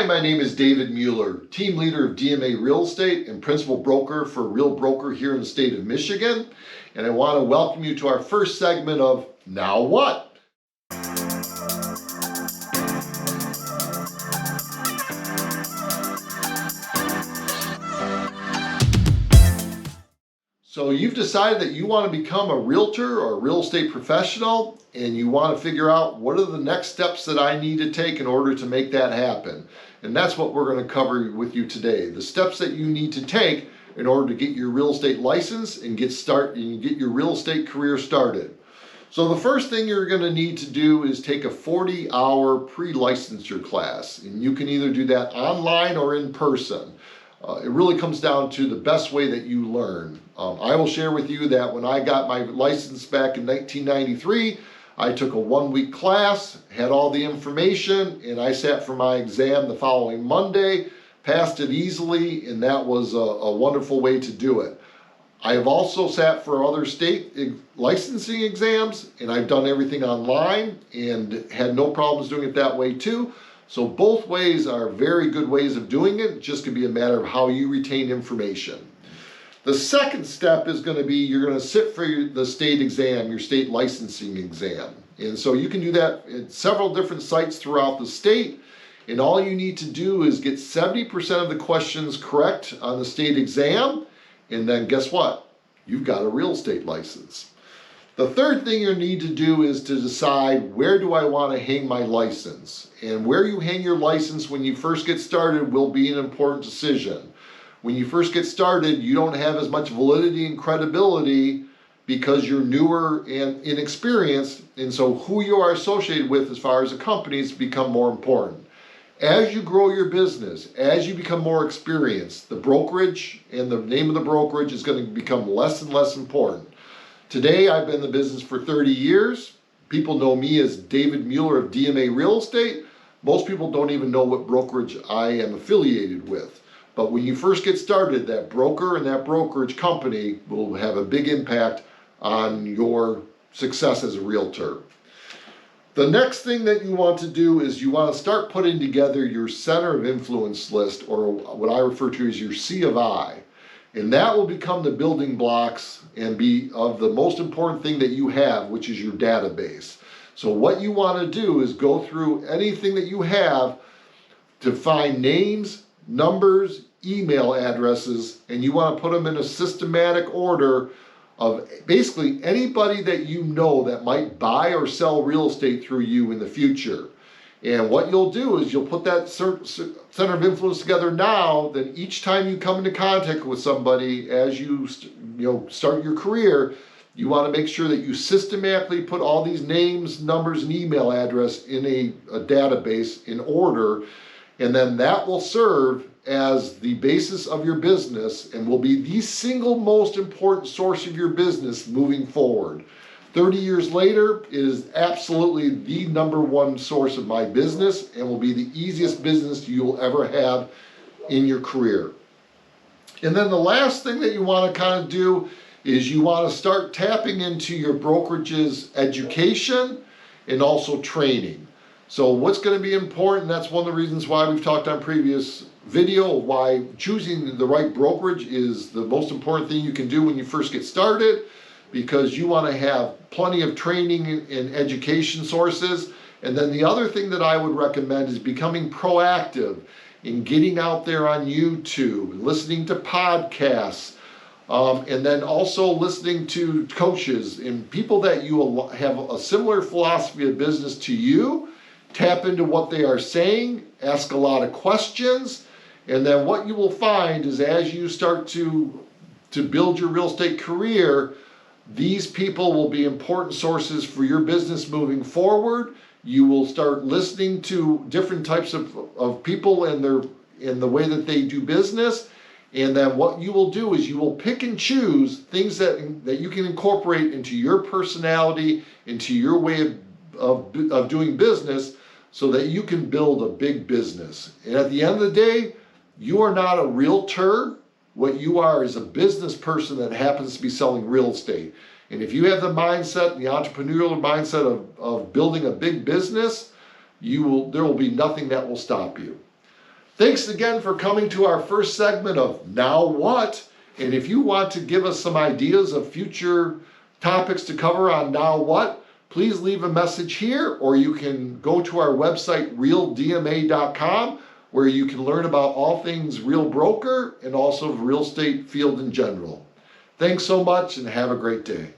Hi, my name is David Mueller, team leader of DMA Real Estate and principal broker for Real Broker here in the state of Michigan. And I want to welcome you to our first segment of Now What? So you've decided that you want to become a realtor or a real estate professional, and you want to figure out what are the next steps that I need to take in order to make that happen. And that's what we're going to cover with you today. The steps that you need to take in order to get your real estate license and get your real estate career started. So the first thing you're going to need to do is take a 40-hour pre-licensure class. And you can either do that online or in person. It really comes down to the best way that you learn. I will share with you that when I got my license back in 1993, I took a one-week class, had all the information, and I sat for my exam the following Monday, passed it easily, and that was a wonderful way to do it. I have also sat for other state licensing exams, and I've done everything online and had no problems doing it that way too. So both ways are very good ways of doing it. It just could be a matter of how you retain information. The second step is going to be you're going to sit for the state exam, your state licensing exam. And so you can do that at several different sites throughout the state. And all you need to do is get 70% of the questions correct on the state exam. And then guess what? You've got a real estate license. The third thing you need to do is to decide, where do I want to hang my license? And where you hang your license when you first get started will be an important decision. When you first get started, you don't have as much validity and credibility because you're newer and inexperienced, and so who you are associated with as far as the companies become more important. As you grow your business, as you become more experienced, the brokerage and the name of the brokerage is going to become less and less important. Today, I've been in the business for 30 years. People know me as David Mueller of DMA Real Estate. Most people don't even know what brokerage I am affiliated with. But when you first get started, that broker and that brokerage company will have a big impact on your success as a realtor. The next thing that you want to do is you want to start putting together your center of influence list, or what I refer to as your C of I. And that will become the building blocks and be of the most important thing that you have, which is your database. So what you want to do is go through anything that you have to find names, numbers, email addresses, and you want to put them in a systematic order of basically anybody that you know that might buy or sell real estate through you in the future. And what you'll do is you'll put that center of influence together now, that each time you come into contact with somebody as you start your career, you want to make sure that you systematically put all these names, numbers, and email address in a database in order, and then that will serve as the basis of your business and will be the single most important source of your business moving forward. 30 years later, it is absolutely the number one source of my business and will be the easiest business you will ever have in your career. And then the last thing that you want to kind of do is you want to start tapping into your brokerage's education and also training. So what's going to be important, that's one of the reasons why we've talked on previous video, why choosing the right brokerage is the most important thing you can do when you first get started, because you want to have plenty of training and education sources. And then the other thing that I would recommend is becoming proactive in getting out there on YouTube, listening to podcasts, and then also listening to coaches and people that you have a similar philosophy of business to you. Tap into what they are saying, ask a lot of questions, and then what you will find is as you start to build your real estate career, these people will be important sources for your business moving forward. You will start listening to different types of people and the way that they do business. And then what you will do is you will pick and choose things that you can incorporate into your personality, into your way of doing business, so that you can build a big business. And at the end of the day, you are not a realtor. What you are is a business person that happens to be selling real estate. And if you have the mindset, the entrepreneurial mindset of building a big business, there will be nothing that will stop you. Thanks again for coming to our first segment of Now What? And if you want to give us some ideas of future topics to cover on Now What, please leave a message here, or you can go to our website, realdma.com, where you can learn about all things real broker and also real estate field in general. Thanks so much and have a great day.